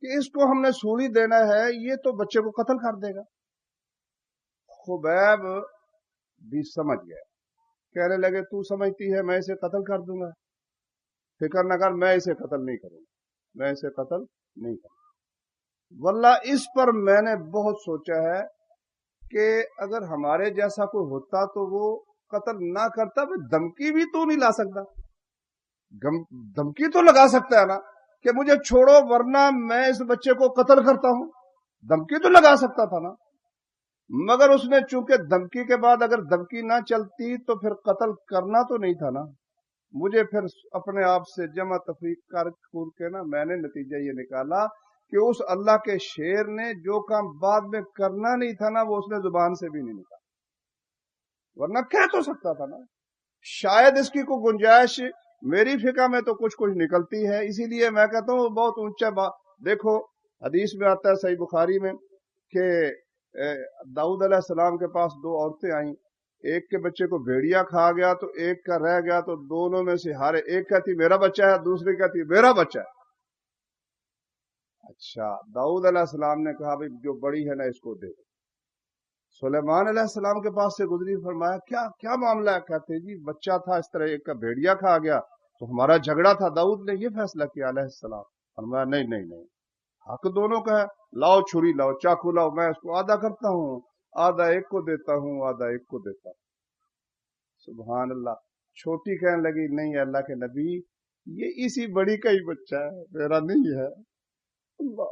کہ اس کو ہم نے سولی دینا ہے، یہ تو بچے کو قتل کر دے گا۔ خبیب بھی سمجھ گیا، کہنے لگے تو سمجھتی ہے میں اسے قتل کر دوں گا؟ فکر نہ کر، میں اسے قتل نہیں کروں گا، میں اسے قتل نہیں کروں گا۔ واللہ اس پر میں نے بہت سوچا ہے کہ اگر ہمارے جیسا کوئی ہوتا تو وہ قتل نہ کرتا۔ دھمکی بھی تو نہیں لا سکتا، دھمکی تو لگا سکتا ہے نا کہ مجھے چھوڑو ورنہ میں اس بچے کو قتل کرتا ہوں، دھمکی تو لگا سکتا تھا نا۔ مگر اس نے چونکہ دھمکی کے بعد اگر دھمکی نہ چلتی تو پھر قتل کرنا تو نہیں تھا نا۔ مجھے پھر اپنے آپ سے جمع تفریق کر کے نا میں نے نتیجہ یہ نکالا کہ اس اللہ کے شیر نے جو کام بعد میں کرنا نہیں تھا نا وہ اس نے زبان سے بھی نہیں نکالا، ورنہ کہہ تو سکتا تھا نا۔ شاید اس کی کوئی گنجائش میری فقہ میں تو کچھ نکلتی ہے، اسی لیے میں کہتا ہوں بہت اونچا دیکھو حدیث میں آتا ہے صحیح بخاری میں کہ داؤد علیہ السلام کے پاس دو عورتیں آئیں، ایک کے بچے کو بھیڑیا کھا گیا تو ایک کا رہ گیا، تو دونوں میں سے ہارے، ایک کہتی میرا بچہ ہے، دوسری کہتی میرا بچہ ہے۔ اچھا، داؤد علیہ السلام نے کہا بھائی جو بڑی ہے نا اس کو دے دو۔ سلیمان علیہ السلام کے پاس سے گزری، فرمایا کیا معاملہ ہے؟ کہتے جی بچہ تھا اس طرح، ایک کا بھیڑیا کھا گیا تو ہمارا جھگڑا تھا، داؤد نے یہ فیصلہ کیا علیہ السلام۔ فرمایا نہیں، حق دونوں کا ہے، لاؤ چھری لاؤ، چاقو لاؤ، میں اس کو آدھا کرتا ہوں، آدھا ایک کو دیتا ہوں، آدھا ایک کو دیتا ہوں۔ سبحان اللہ۔ چھوٹی کہنے لگی نہیں اللہ کے نبی یہ اسی بڑی کا ہی بچہ ہے، میرا نہیں ہے۔ اللہ،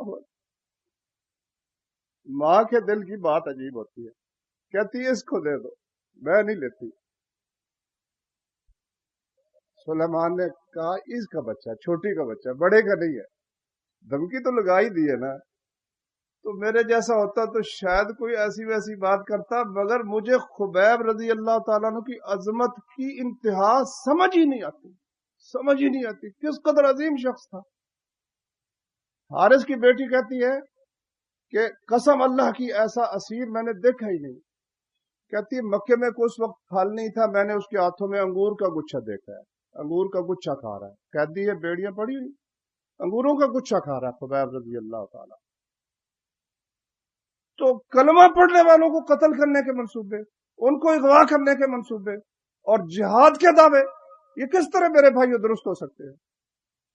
ماں کے دل کی بات عجیب ہوتی ہے، کہتی ہے اس کو دے دو، میں نہیں لیتی۔ سلیمان نے کہا اس کا بچہ، چھوٹی کا بچہ، بڑے کا نہیں ہے۔ دھمکی تو لگائی دی ہے نا، تو میرے جیسا ہوتا تو شاید کوئی ایسی ویسی بات کرتا، مگر مجھے خبیب رضی اللہ تعالیٰ عنہ کی عظمت کی انتہا سمجھ ہی نہیں آتی، کس قدر عظیم شخص تھا۔ حارث کی بیٹی کہتی ہے کہ قسم اللہ کی ایسا اسیر میں نے دیکھا ہی نہیں۔ کہتی ہے مکے میں کوئی اس وقت پھل نہیں تھا، میں نے اس کے ہاتھوں میں انگور کا گچھا دیکھا ہے، انگور کا گچھا کھا رہا ہے۔ کہتی ہے بیڑیاں پڑی ہوئی، انگوروں کا گچھا کھا رہا ہے خبیب رضی اللہ تعالیٰ۔ تو کلمہ پڑھنے والوں کو قتل کرنے کے منصوبے، ان کو اغوا کرنے کے منصوبے اور جہاد کے دعوے، یہ کس طرح میرے بھائیو درست ہو سکتے ہیں؟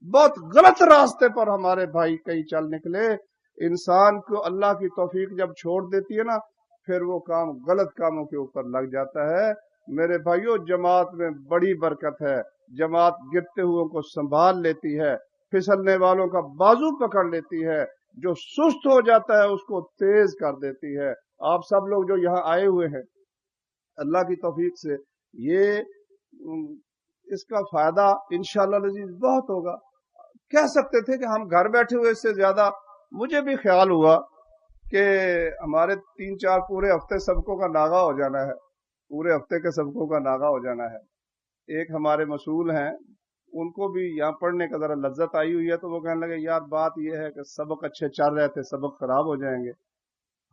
بہت غلط راستے پر ہمارے بھائی کئی چل نکلے۔ انسان کو اللہ کی توفیق جب چھوڑ دیتی ہے نا پھر وہ کام غلط کاموں کے اوپر لگ جاتا ہے۔ میرے بھائیو جماعت میں بڑی برکت ہے، جماعت گرتے ہوئے کو سنبھال لیتی ہے، پھسلنے والوں کا بازو پکڑ لیتی ہے، جو سست ہو جاتا ہے اس کو تیز کر دیتی ہے۔ آپ سب لوگ جو یہاں آئے ہوئے ہیں اللہ کی توفیق سے اس کا فائدہ انشاءاللہ العزیز بہت ہوگا۔ کہہ سکتے تھے کہ ہم گھر بیٹھے ہوئے اس سے زیادہ، مجھے بھی خیال ہوا کہ ہمارے 3-4 پورے ہفتے سبقوں کا ناغہ ہو جانا ہے، پورے ہفتے کے سبقوں کا ناغہ ہو جانا ہے۔ ایک ہمارے مسئول ہیں، ان کو بھی یہاں پڑھنے کا ذرا لذت آئی ہوئی ہے، تو وہ کہنے لگے یار بات یہ ہے کہ سبق اچھے چل رہے تھے، سبق خراب ہو جائیں گے۔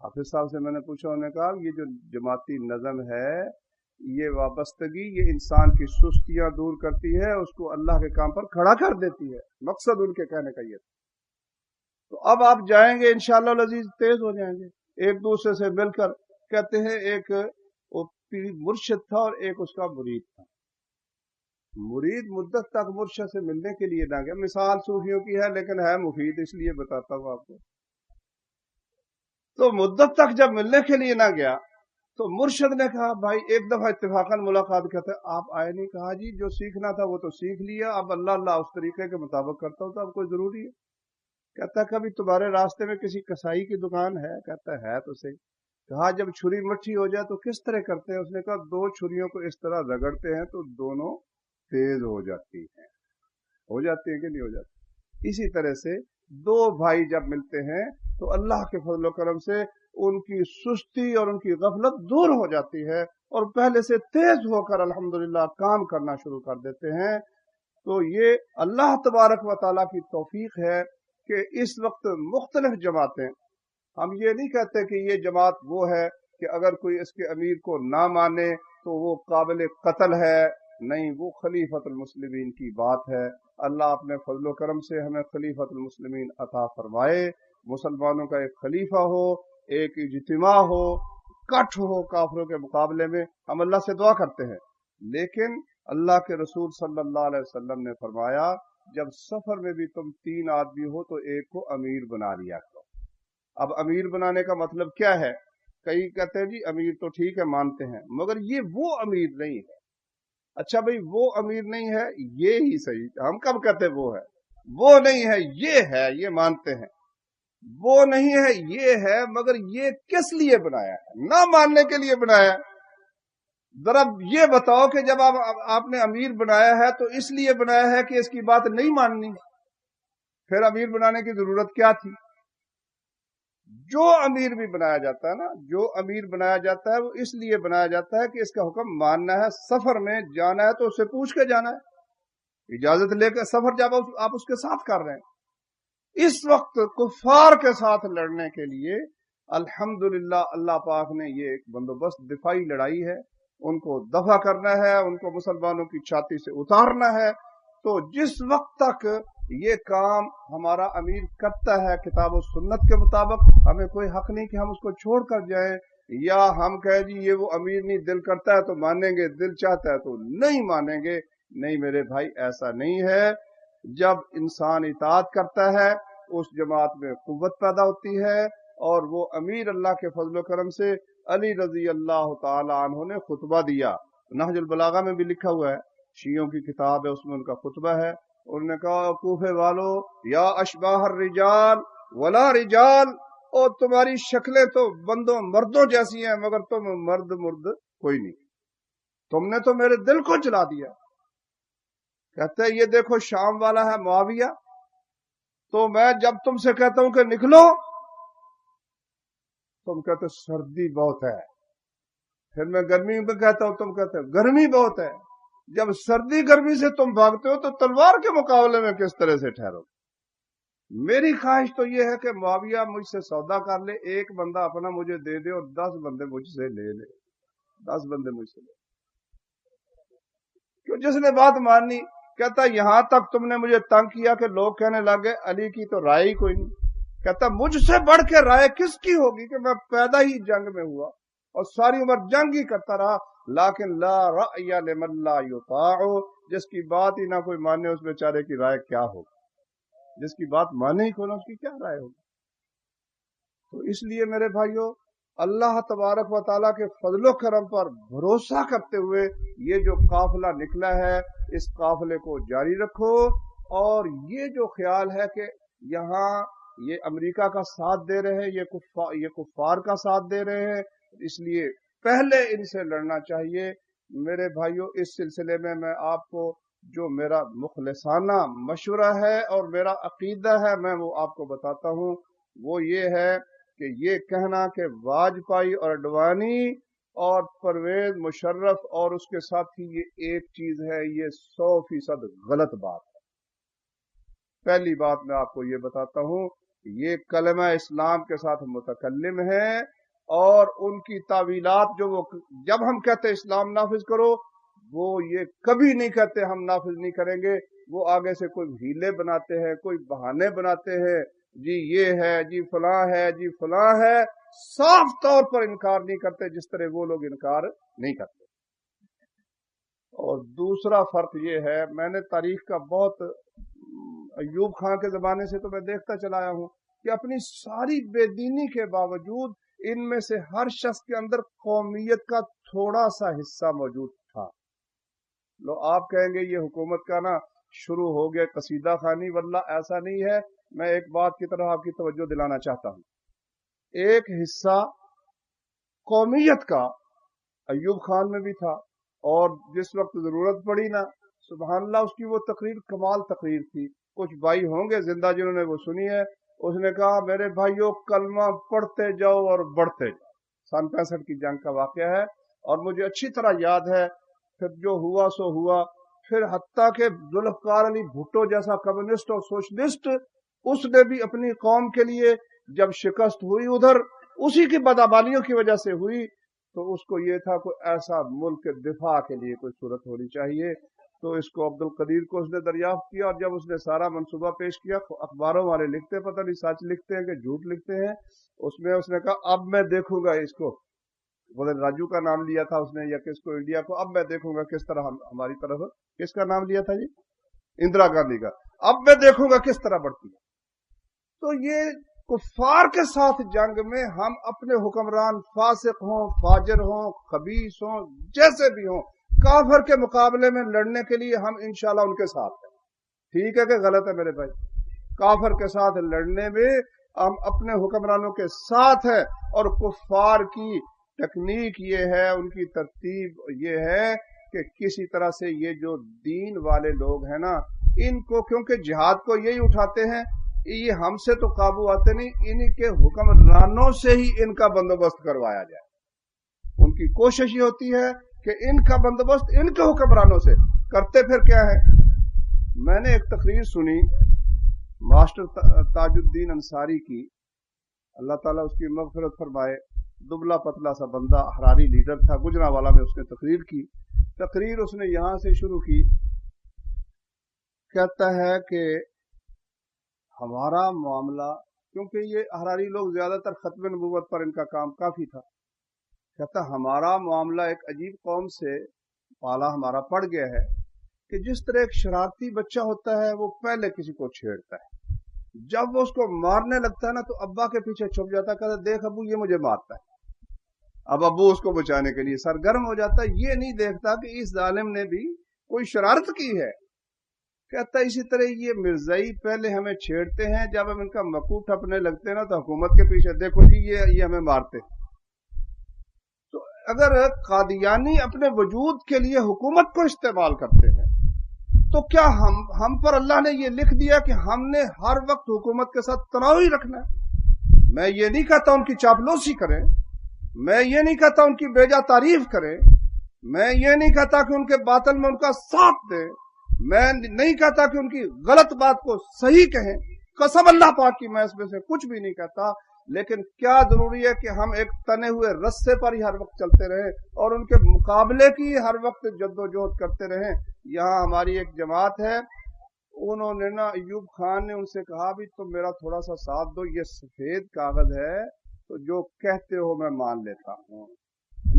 حافظ صاحب سے میں نے پوچھا، انہوں نے کہا یہ جو جماعتی نظم ہے یہ وابستگی یہ انسان کی سستیاں دور کرتی ہے، اس کو اللہ کے کام پر کھڑا کر دیتی ہے. مقصد ان کے کہنے کا یہ تھا. تو اب آپ جائیں گے انشاءاللہ العزیز تیز ہو جائیں گے. ایک دوسرے سے مل کر کہتے ہیں ایک وہ مرشد تھا اور ایک اس کا مرید تھا. مرید مدت تک مرشد سے ملنے کے لیے نہ گیا. مثال صوفیوں کی ہے لیکن ہے مفید، اس لیے بتاتا ہوں آپ کو. تو مدت تک جب ملنے کے لیے نہ گیا تو مرشد نے کہا بھائی ایک دفعہ اتفاقاً ملاقات کرتے آپ آئے نہیں. کہا جی جو سیکھنا تھا وہ تو سیکھ لیا، اب اللہ اللہ اس طریقے کے مطابق کرتا ہوں تو اب کوئی ضروری ہے. کہتا کبھی تمہارے راستے میں کسی کسائی کی دکان ہے؟ کہتا ہے تو صحیح. کہا جب چھری مٹھی ہو جائے تو کس طرح کرتے ہیں؟ اس نے کہا دو چھریوں کو اس طرح رگڑتے ہیں تو دونوں تیز ہو جاتی ہیں. ہو جاتی ہیں کہ نہیں ہو جاتی؟ اسی طرح سے دو بھائی جب ملتے ہیں تو اللہ کے فضل و کرم سے ان کی سستی اور ان کی غفلت دور ہو جاتی ہے اور پہلے سے تیز ہو کر الحمدللہ کام کرنا شروع کر دیتے ہیں. تو یہ اللہ تبارک و تعالیٰ کی توفیق ہے کہ اس وقت مختلف جماعتیں، ہم یہ نہیں کہتے کہ یہ جماعت وہ ہے کہ اگر کوئی اس کے امیر کو نہ مانے تو وہ قابل قتل ہے. نہیں، وہ خلیفۃ المسلمین کی بات ہے. اللہ اپنے فضل و کرم سے ہمیں خلیفۃ المسلمین عطا فرمائے. مسلمانوں کا ایک خلیفہ ہو، ایک اجتماع ہو، کٹھ ہو کافروں کے مقابلے میں. ہم اللہ سے دعا کرتے ہیں، لیکن اللہ کے رسول صلی اللہ علیہ وسلم نے فرمایا جب سفر میں بھی تم 3 آدمی ہو تو ایک کو امیر بنا لیا کرو. اب امیر بنانے کا مطلب کیا ہے؟ کئی کہتے ہیں جی امیر تو ٹھیک ہے مانتے ہیں، مگر یہ وہ امیر نہیں ہے. اچھا بھئی وہ امیر نہیں ہے یہ ہی صحیح. ہم کب کہتے وہ ہے؟ وہ نہیں ہے یہ ہے، یہ مانتے ہیں. وہ نہیں ہے یہ ہے، مگر یہ کس لیے بنایا ہے؟ نہ ماننے کے لیے بنایا ہے. ذرا یہ بتاؤ کہ جب آپ نے امیر بنایا ہے تو اس لیے بنایا ہے کہ اس کی بات نہیں ماننی، پھر امیر بنانے کی ضرورت کیا تھی؟ جو امیر بھی بنایا جاتا ہے نا، جو امیر بنایا جاتا ہے وہ اس لیے بنایا جاتا ہے کہ اس کا حکم ماننا ہے. سفر میں جانا ہے تو اس سے پوچھ کے جانا ہے، اجازت لے کے سفر جب آپ اس کے ساتھ کر رہے ہیں. اس وقت کفار کے ساتھ لڑنے کے لیے الحمدللہ اللہ پاک نے یہ ایک بندوبست، دفاعی لڑائی ہے، ان کو دفع کرنا ہے، ان کو مسلمانوں کی چھاتی سے اتارنا ہے. تو جس وقت تک یہ کام ہمارا امیر کرتا ہے کتاب و سنت کے مطابق، ہمیں کوئی حق نہیں کہ ہم اس کو چھوڑ کر جائیں یا ہم کہیں جی یہ وہ امیر نہیں، دل کرتا ہے تو مانیں گے، دل چاہتا ہے تو نہیں مانیں گے. نہیں میرے بھائی، ایسا نہیں ہے. جب انسان اطاعت کرتا ہے اس جماعت میں قوت پیدا ہوتی ہے. اور وہ امیر اللہ کے فضل و کرم سے علی رضی اللہ تعالی عنہ نے خطبہ دیا. نہج البلاغہ میں بھی لکھا ہوا ہے، شیعوں کی کتاب ہے، اس میں ان کا خطبہ ہے. انہوں نے کہا کوفے والو یا اشباہ الرجال ولا رجال، اور تمہاری شکلیں تو بندوں مردوں جیسی ہیں مگر تم مرد کوئی نہیں. تم نے تو میرے دل کو جلا دیا. کہتے ہیں یہ دیکھو شام والا ہے معاویہ، تو میں جب تم سے کہتا ہوں کہ نکلو تم کہتے سردی بہت ہے. پھر میں گرمی میں کہتا ہوں تم کہتے گرمی بہت ہے. جب سردی گرمی سے تم بھاگتے ہو تو تلوار کے مقابلے میں کس طرح سے ٹھہرو؟ میری خواہش تو یہ ہے کہ معاویہ مجھ سے سودا کر لے، ایک بندہ اپنا مجھے دے دے اور 10 بندے مجھ سے لے لے. 10 بندے مجھ سے لے. کیوں؟ جس نے بات ماننی. کہتا یہاں تک تم نے مجھے تنگ کیا کہ لوگ کہنے لگے علی کی تو رائے ہی کوئی نہیں. کہتا مجھ سے بڑھ کے رائے کس کی ہوگی کہ میں پیدا ہی جنگ میں ہوا اور ساری عمر جنگ ہی کرتا رہا. لیکن لا رأی لمن لا یطاع، جس کی بات ہی نہ کوئی مانے اس بیچارے کی رائے کیا ہوگی؟ جس کی بات مانے ہی کوئی نہ اس کی کیا رائے ہوگی؟ تو اس لیے میرے بھائیوں، اللہ تبارک و تعالیٰ کے فضل و کرم پر بھروسہ کرتے ہوئے یہ جو قافلہ نکلا ہے اس قافلے کو جاری رکھو. اور یہ جو خیال ہے کہ یہاں یہ امریکہ کا ساتھ دے رہے ہیں، یہ کفار کا ساتھ دے رہے ہیں، اس لیے پہلے ان سے لڑنا چاہیے. میرے بھائیوں، اس سلسلے میں میں آپ کو جو میرا مخلصانہ مشورہ ہے اور میرا عقیدہ ہے میں وہ آپ کو بتاتا ہوں. وہ یہ ہے کہ یہ کہنا کہ واجپئی اور اڈوانی اور پرویز مشرف اور اس کے ساتھی یہ ایک چیز ہے، یہ 100% غلط بات ہے. پہلی بات میں آپ کو یہ بتاتا ہوں، یہ کلمہ اسلام کے ساتھ متکلم ہے اور ان کی تعویلات جو وہ جب ہم کہتے اسلام نافذ کرو وہ یہ کبھی نہیں کہتے ہم نافذ نہیں کریں گے، وہ آگے سے کوئی ہیلے بناتے ہیں، کوئی بہانے بناتے ہیں، جی یہ ہے، جی فلاں ہے، جی فلاں ہے، صاف طور پر انکار نہیں کرتے جس طرح وہ لوگ انکار نہیں کرتے۔ اور دوسرا فرق یہ ہے، میں نے تاریخ کا بہت ایوب خان کے زمانے سے تو میں دیکھتا چلا آیا ہوں کہ اپنی ساری بے دینی کے باوجود ان میں سے ہر شخص کے اندر قومیت کا تھوڑا سا حصہ موجود تھا۔ لو آپ کہیں گے یہ حکومت کا نا شروع ہو گیا قصیدہ خوانی، واللہ ایسا نہیں ہے۔ میں ایک بات کی طرف آپ کی توجہ دلانا چاہتا ہوں، ایک حصہ قومیت کا ایوب خان میں بھی تھا، اور جس وقت ضرورت پڑی نا سبحان اللہ اس کی وہ تقریر کمال تقریر تھی۔ کچھ بھائی ہوں گے زندہ جنہوں نے وہ سنی ہے، اس نے کہا میرے بھائیوں کلمہ پڑھتے جاؤ اور بڑھتے جاؤ۔ سن 65 کی جنگ کا واقعہ ہے، اور مجھے اچھی طرح یاد ہے پھر جو ہوا سو ہوا۔ پھر حتیٰ کہ ذوالفقار علی بھٹو جیسا کمیونسٹ اور سوشلسٹ، اس نے بھی اپنی قوم کے لیے جب شکست ہوئی ادھر اسی کی بدعمالیوں کی وجہ سے ہوئی، تو اس کو یہ تھا کوئی ایسا ملک کے دفاع کے لیے کوئی صورت ہونی چاہیے، تو اس کو عبد القدیر کو اس نے دریافت کیا، اور جب اس نے سارا منصوبہ پیش کیا، اخباروں والے لکھتے پتہ نہیں سچ لکھتے ہیں کہ جھوٹ لکھتے ہیں، اس میں اس نے کہا اب میں دیکھوں گا اس کو، بولے راجو کا نام لیا تھا اس نے یا کس کو، انڈیا کو، اب میں دیکھوں گا کس طرح ہماری طرف، کس کا نام لیا تھا جی، اندرا گاندھی کا، اب میں دیکھوں گا کس طرح بڑھتی ہے۔ تو یہ کفار کے ساتھ جنگ میں ہم اپنے حکمران فاسق ہوں، فاجر ہوں، خبیث ہوں، جیسے بھی ہوں، کافر کے مقابلے میں لڑنے کے لیے ہم انشاءاللہ ان کے ساتھ ہیں۔ ٹھیک ہے کہ غلط ہے میرے بھائی؟ کافر کے ساتھ لڑنے میں ہم اپنے حکمرانوں کے ساتھ ہیں، اور کفار کی ٹیکنیک یہ ہے، ان کی ترتیب یہ ہے کہ کسی طرح سے یہ جو دین والے لوگ ہیں نا، ان کو کیونکہ جہاد کو یہی اٹھاتے ہیں، یہ ہم سے تو قابو آتے نہیں، ان کے حکمرانوں سے ہی ان کا بندوبست کروایا جائے۔ ان کی کوشش یہ ہوتی ہے کہ ان کا بندوبست ان کے حکمرانوں سے کرتے۔ پھر کیا ہے، میں نے ایک تقریر سنی ماسٹر تاج الدین انصاری کی، اللہ تعالیٰ اس کی مغفرت فرمائے، دبلا پتلا سا بندہ، احراری لیڈر تھا، گجرانوالہ میں اس نے تقریر کی۔ تقریر اس نے یہاں سے شروع کی، کہتا ہے کہ ہمارا معاملہ، کیونکہ یہ احراری لوگ زیادہ تر ختم نبوت پر ان کا کام کافی تھا، کہتا ہمارا معاملہ ایک عجیب قوم سے پالا ہمارا پڑ گیا ہے کہ جس طرح ایک شرارتی بچہ ہوتا ہے وہ پہلے کسی کو چھیڑتا ہے، جب وہ اس کو مارنے لگتا ہے نا تو ابا کے پیچھے چھپ جاتا ہے، کہتا دیکھ ابو یہ مجھے مارتا ہے، اب ابو اس کو بچانے کے لیے سرگرم ہو جاتا ہے، یہ نہیں دیکھتا کہ اس ظالم نے بھی کوئی شرارت کی ہے۔ کہتا اسی طرح یہ مرزائی پہلے ہمیں چھیڑتے ہیں، جب ہم ان کا مکو ٹھپنے لگتے ہیں نا تو حکومت کے پیچھے دیکھو جی یہ ہمیں مارتے۔ تو اگر قادیانی اپنے وجود کے لیے حکومت کو استعمال کرتے ہیں تو کیا ہم پر اللہ نے یہ لکھ دیا کہ ہم نے ہر وقت حکومت کے ساتھ تناؤ ہی رکھنا ہے؟ میں یہ نہیں کہتا ان کی چاپلوسی کریں، میں یہ نہیں کہتا ان کی بیجا تعریف کریں، میں یہ نہیں کہتا کہ ان کے باطل میں ان کا ساتھ دیں، میں نہیں کہتا کہ ان کی غلط بات کو صحیح کہیں، قسم اللہ پاک کی میں اس میں سے کچھ بھی نہیں کہتا، لیکن کیا ضروری ہے کہ ہم ایک تنے ہوئے رسے پر ہی ہر وقت چلتے رہیں اور ان کے مقابلے کی ہر وقت جد و جہد کرتے رہیں؟ یہاں ہماری ایک جماعت ہے، انہوں نے نا ایوب خان نے ان سے کہا بھی تم میرا تھوڑا سا ساتھ دو، یہ سفید کاغذ ہے تو جو کہتے ہو میں مان لیتا ہوں۔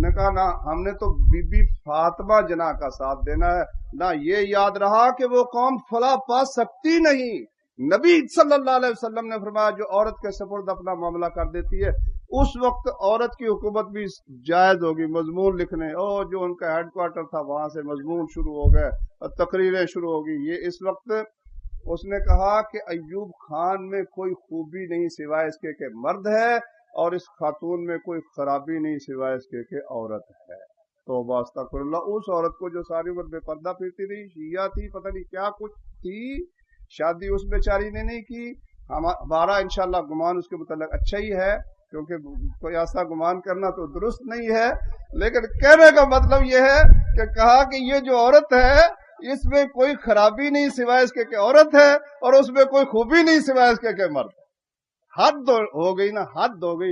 نے کہا نہ، ہم نے تو بی بی فاطمہ جناح کا ساتھ دینا ہے، نہ یہ یاد رہا کہ وہ قوم فلاح پا سکتی نہیں۔ نبی صلی اللہ علیہ وسلم نے فرمایا جو عورت کے سپرد اپنا معاملہ کر دیتی ہے اس وقت عورت کی حکومت بھی جائز ہوگی، مضمون لکھنے، جو ان کا ہیڈ کوارٹر تھا وہاں سے مضمون شروع ہو گئے اور تقریریں شروع ہوگی۔ یہ اس وقت اس نے کہا کہ ایوب خان میں کوئی خوبی نہیں سوائے اس کے کہ مرد ہے، اور اس خاتون میں کوئی خرابی نہیں سوائے اس کے کہ عورت ہے۔ توبہ استغفر اللہ، اس عورت کو جو ساری عمر بے پردہ پھرتی رہی، شیعہ تھی، پتہ نہیں کیا کچھ تھی، شادی اس بیچاری نے نہیں کی۔ ہمارا انشاءاللہ گمان اس کے متعلق اچھا ہی ہے، کیونکہ کوئی ایسا گمان کرنا تو درست نہیں ہے، لیکن کہنے کا مطلب یہ ہے کہ کہا کہ یہ جو عورت ہے اس میں کوئی خرابی نہیں سوائے اس کے کہ عورت ہے، اور اس میں کوئی خوبی نہیں سوائے اس کے کہ مرد ہے۔ حد ہو گئی نا، حد ہو گئی۔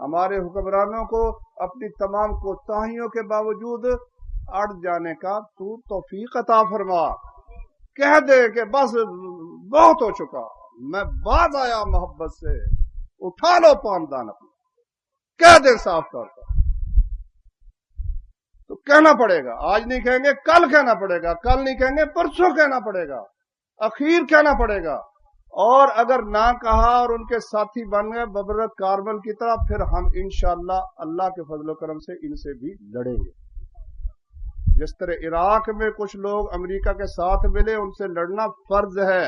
ہمارے حکمرانوں کو اپنی تمام کوتاہیوں کے باوجود اڑ جانے کا تو توفیق عطا فرما. کہہ دے کہ بس بہت ہو چکا، میں باز آیا محبت سے، اٹھا لو پامدان اپنا. کہہ دے صاف طور پر. تو کہنا پڑے گا، آج نہیں کہیں گے کل کہنا پڑے گا، کل نہیں کہیں گے پرسوں کہنا پڑے گا، اخیر کہنا پڑے گا. اور اگر نہ کہا اور ان کے ساتھی بن گئے ببرت کارمل کی طرح، پھر ہم انشاءاللہ اللہ کے فضل و کرم سے ان سے بھی لڑیں گے. جس طرح عراق میں کچھ لوگ امریکہ کے ساتھ ملے، ان سے لڑنا فرض ہے،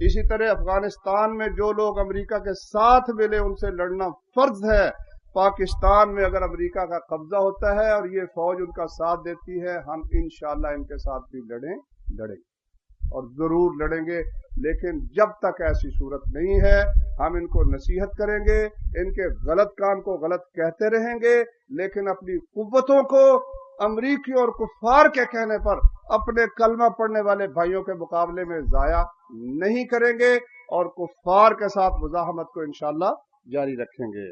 اسی طرح افغانستان میں جو لوگ امریکہ کے ساتھ ملے ان سے لڑنا فرض ہے. پاکستان میں اگر امریکہ کا قبضہ ہوتا ہے اور یہ فوج ان کا ساتھ دیتی ہے، ہم انشاءاللہ ان کے ساتھ بھی لڑیں گے اور ضرور لڑیں گے. لیکن جب تک ایسی صورت نہیں ہے، ہم ان کو نصیحت کریں گے، ان کے غلط کام کو غلط کہتے رہیں گے، لیکن اپنی قوتوں کو امریکی اور کفار کے کہنے پر اپنے کلمہ پڑھنے والے بھائیوں کے مقابلے میں ضائع نہیں کریں گے، اور کفار کے ساتھ مزاحمت کو انشاءاللہ جاری رکھیں گے.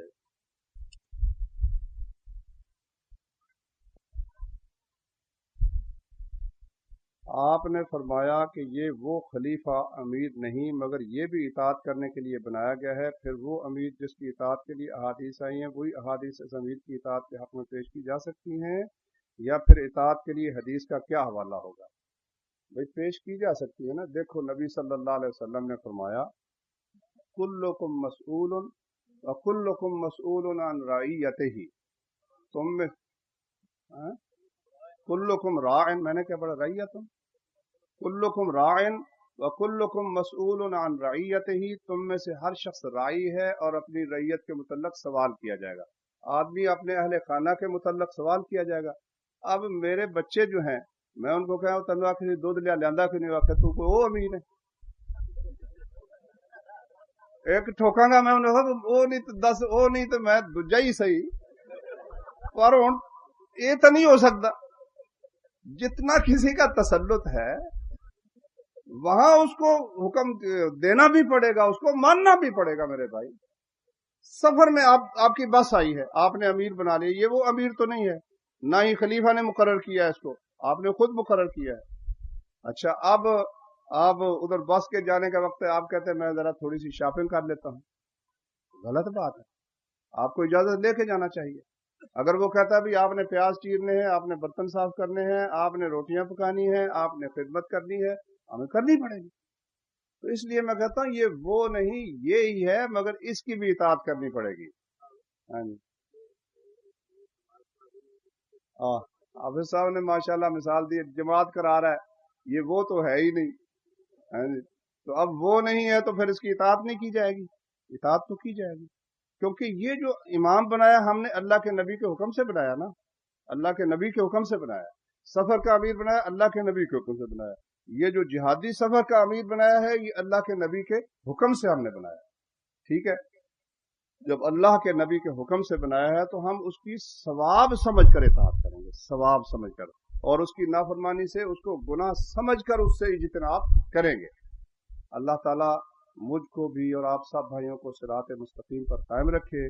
آپ نے فرمایا کہ یہ وہ خلیفہ امیر نہیں مگر یہ بھی اطاعت کرنے کے لیے بنایا گیا ہے. پھر وہ امیر جس کی اطاعت کے لیے احادیث آئی ہیں، وہی احادیث اس امیر کی اطاعت کے حق میں پیش کی جا سکتی ہیں، یا پھر اطاعت کے لیے حدیث کا کیا حوالہ ہوگا؟ بھئی پیش کی جا سکتی ہے نا. دیکھو نبی صلی اللہ علیہ وسلم نے فرمایا کلکم مسئول وکلکم مسئول عن رعیتہ. تم میں کلکم راعن، میں نے کیا پڑھا؟ رعیتم. کلکم راعن وکلکم مسئول عن رعیتہ. تم میں سے ہر شخص راعی ہے اور اپنی رعیت کے متعلق سوال کیا جائے گا. آدمی اپنے اہل خانہ کے متعلق سوال کیا جائے گا. اب میرے بچے جو ہیں، میں ان کو کہوں تنوا کسی دودھ لیا لیندا کہ نہیں واقع تو کوئی وہ امین ہے. ایک ٹھوکاں گا میں انہیں وہ نہیں تو 10 وہ نہیں تو میں دوجا ہی صحیح. پر ہوں یہ تو نہیں ہو سکتا. جتنا کسی کا تسلط ہے وہاں اس کو حکم دینا بھی پڑے گا، اس کو ماننا بھی پڑے گا. میرے بھائی، سفر میں آپ کی بس آئی ہے، آپ نے امیر بنا لیا. یہ وہ امیر تو نہیں ہے، نہ ہی خلیفہ نے مقرر کیا ہے اس کو، آپ نے خود مقرر کیا ہے. اچھا، اب آپ ادھر بس کے جانے کا وقت ہے، آپ کہتے ہیں میں ذرا تھوڑی سی شاپنگ کر لیتا ہوں. غلط بات ہے. آپ کو اجازت لے کے جانا چاہیے. اگر وہ کہتا ہے بھی آپ نے پیاز چیرنے ہیں، آپ نے برتن صاف کرنے ہیں، آپ نے روٹیاں پکانی ہیں، آپ نے خدمت کرنی ہے، ہمیں کرنی پڑے گی. تو اس لیے میں کہتا ہوں یہ وہ نہیں، یہی ہے، مگر اس کی بھی اطاعت کرنی پڑے گی. ہاں جی، حافظ صاحب نے ماشاءاللہ مثال دی، جماعت کرا رہا ہے، یہ وہ تو ہے ہی نہیں. ہاں جی، تو اب وہ نہیں ہے تو پھر اس کی اطاعت نہیں کی جائے گی. اطاعت تو کی جائے گی، کیونکہ یہ جو امام بنایا ہم نے اللہ کے نبی کے حکم سے بنایا نا، اللہ کے نبی کے حکم سے بنایا. سفر کا امیر بنایا اللہ کے نبی کے حکم سے بنایا. یہ جو جہادی سفر کا امیر بنایا ہے یہ اللہ کے نبی کے حکم سے ہم نے بنایا. ٹھیک ہے، جب اللہ کے نبی کے حکم سے بنایا ہے تو ہم اس کی ثواب سمجھ کر اطاعت کریں گے، ثواب سمجھ کر، اور اس کی نافرمانی سے اس کو گناہ سمجھ کر اس سے اجتناب کریں گے. اللہ تعالیٰ مجھ کو بھی اور آپ سب بھائیوں کو صراط مستقیم پر قائم رکھے.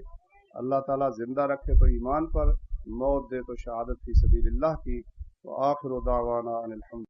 اللہ تعالیٰ زندہ رکھے تو ایمان پر، موت دے تو شہادت فی سبیل اللہ کی. وآخر دعوانا ان الحمد